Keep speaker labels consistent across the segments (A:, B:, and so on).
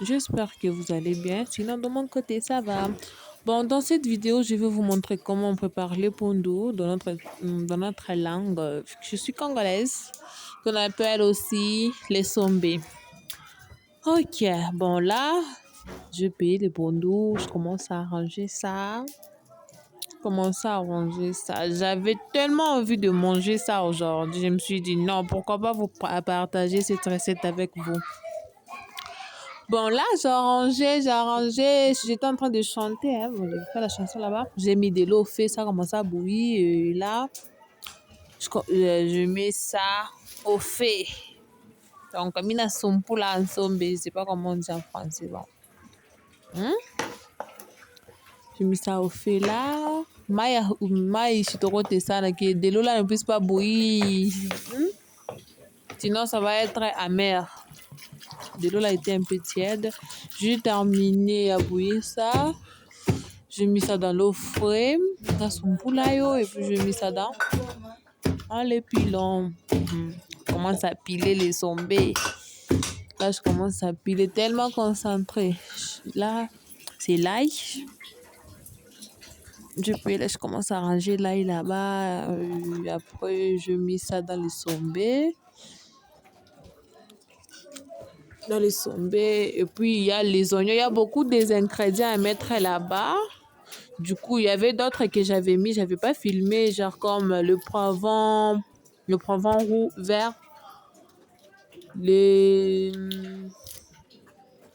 A: J'espère que vous allez bien. Sinon, de mon côté, ça va. Bon, dans cette vidéo, je vais vous montrer comment on prépare le pondu dans notre langue. Je suis congolaise, qu'on appelle aussi les sombés. Ok, bon là, je paye le pondu, je commence à arranger ça. J'avais tellement envie de manger ça aujourd'hui. Je me suis dit non, pourquoi pas vous partager cette recette avec vous. Bon, là, j'ai arrangé. J'étais en train de chanter, hein. Bon, j'ai fait la chanson là-bas. J'ai mis de l'eau au fait, ça commence à bouillir. Et là, je mets ça au fait. Donc, comme il a son poule ensemble, je sais pas comment on dit en français. Bon. Hein? J'ai mis ça au fait là. Maï, je te côté ça, que de l'eau là ne puisse pas bouillir. Sinon, ça va être amer. De l'eau là était un peu tiède. J'ai terminé à bouillir ça. J'ai mis ça dans l'eau fraîche, dans son poulailler, et puis j'ai mis ça dans en l'épilant. Je commence à piler les sombés. Là, je commence à piler tellement concentré. Là, c'est l'ail. Je commence à ranger l'ail là-bas. Après, je mets ça dans les sombés. Et puis, il y a les oignons. Il y a beaucoup d'ingrédients à mettre là-bas. Du coup, il y avait d'autres que j'avais mis, j'avais pas filmé, genre comme le poivron roux, vert, les...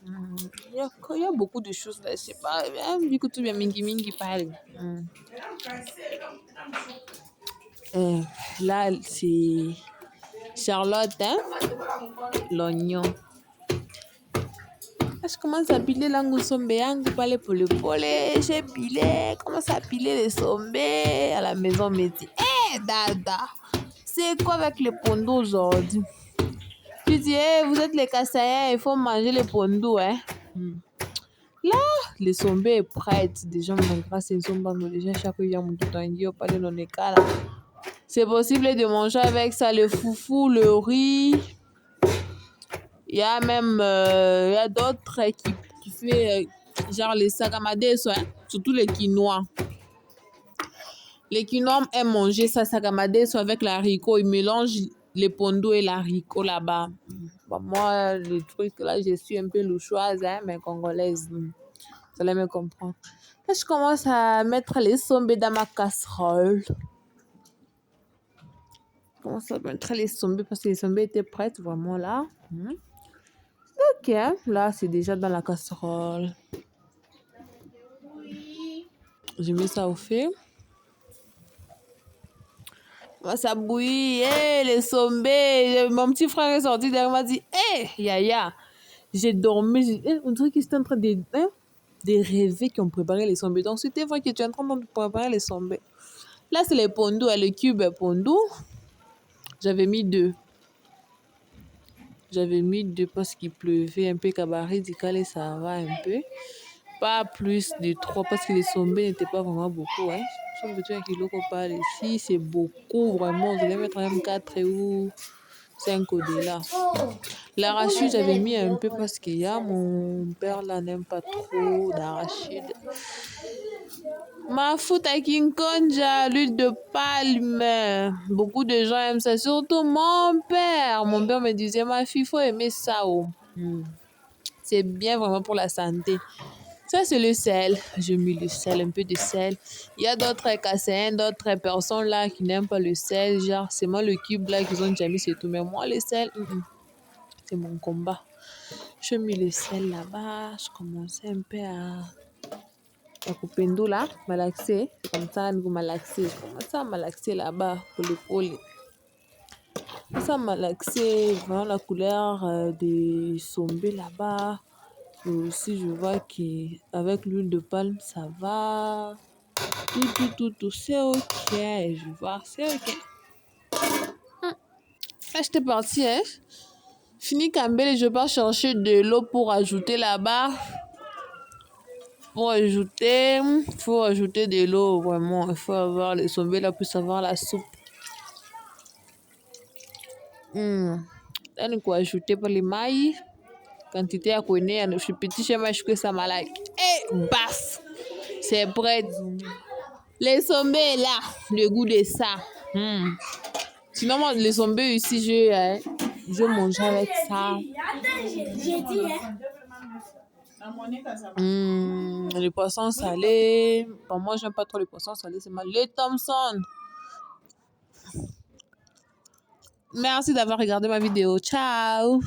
A: il y a beaucoup de choses là, je sais pas. Du coup, tout bien mingi mingi parle. Euh, Là, c'est Charlotte, hein? L'oignon. Là, je commence à piler l'angusombe yangu pale pole pole. J'ai pilé, commence à piler les sombés à la maison. Me dit, hé, dada, c'est quoi avec les pondos aujourd'hui? Tu dis, hey, vous êtes les Kassaïens, il faut manger les pondous, hein. Là, les sombés est prête. Déjà, mon grâce, c'est une déjà chaque jour, mon tout en pas de non c'est possible de manger avec ça le foufou, le riz. Il y a même, il y a d'autres qui fait, genre les sagamades, hein, surtout les quinois. Les quinois aiment manger ça, sagamades, avec l'haricot. Ils mélangent les pondous et l'haricot là-bas. Bon, moi, le truc là, je suis un peu louchoise, hein, mais congolaise. Vous allez me comprendre. Là, je commence à mettre les sombés dans ma casserole. Je commence à mettre les sombés parce que les sombés étaient prêtes, vraiment là. Ok, là, c'est déjà dans la casserole. J'ai mis ça au feu. Ça bouillit, hey, les sombés. Mon petit frère est sorti derrière, m'a dit, hé, Yaya. J'ai dormi, on dirait qu'ils étaient en train de rêver qu'ils ont préparé les sombés. Donc, c'était vrai que tu es en train de préparer les sombés. Là, c'est les pondous, le cube pondou. J'avais mis deux. Parce qu'il pleuvait un peu, cabaret, et ça va un peu. Pas plus de 3 parce que les sombés n'étaient pas vraiment beaucoup. Hein. Je me dis qu'il faut parler ici, c'est beaucoup vraiment. Je vais mettre même 4 ou 5 au-delà. L'arachide, j'avais mis un peu parce qu'il y a mon père là n'aime pas trop d'arachide. Ma fout à King Konja, l'huile de palme. Beaucoup de gens aiment ça, surtout mon père. Mon père me disait, ma fille, il faut aimer ça. Oh. C'est bien vraiment pour la santé. Ça, c'est le sel. J'ai mis le sel, un peu de sel. Il y a d'autres Kassaïens, d'autres personnes là qui n'aiment pas le sel. Genre, c'est moi le cube là qu'ils ont déjà mis, c'est tout. Mais moi, le sel, c'est mon combat. Je mets le sel là-bas. Je commençais un peu à couper d'eau là, malaxer. C'est comme ça, nous malaxer. Je commence à malaxer là-bas pour le pôle. Ça malaxer vraiment la couleur des sombés là-bas. Et aussi, je vois qu'avec l'huile de palme, ça va. Tout, c'est ok. Je vois, c'est ok. Là, j'étais partie, hein. Fini Cambelle, je pars chercher de l'eau pour ajouter là-bas. Faut ajouter de l'eau, vraiment. Il faut avoir les sombés là pour savoir la soupe. Là, il faut ajouter pour les mailles. quantité à connaître. Je suis petit, je mange que ça malade. Et baf! C'est prêt. Les sombés là, le goût de ça. Sinon, moi, les sombés ici, je mange avec ça. Les poissons salés. Bon, moi, j'aime pas trop les poissons salés, c'est mal. Les Thompson. Merci d'avoir regardé ma vidéo. Ciao!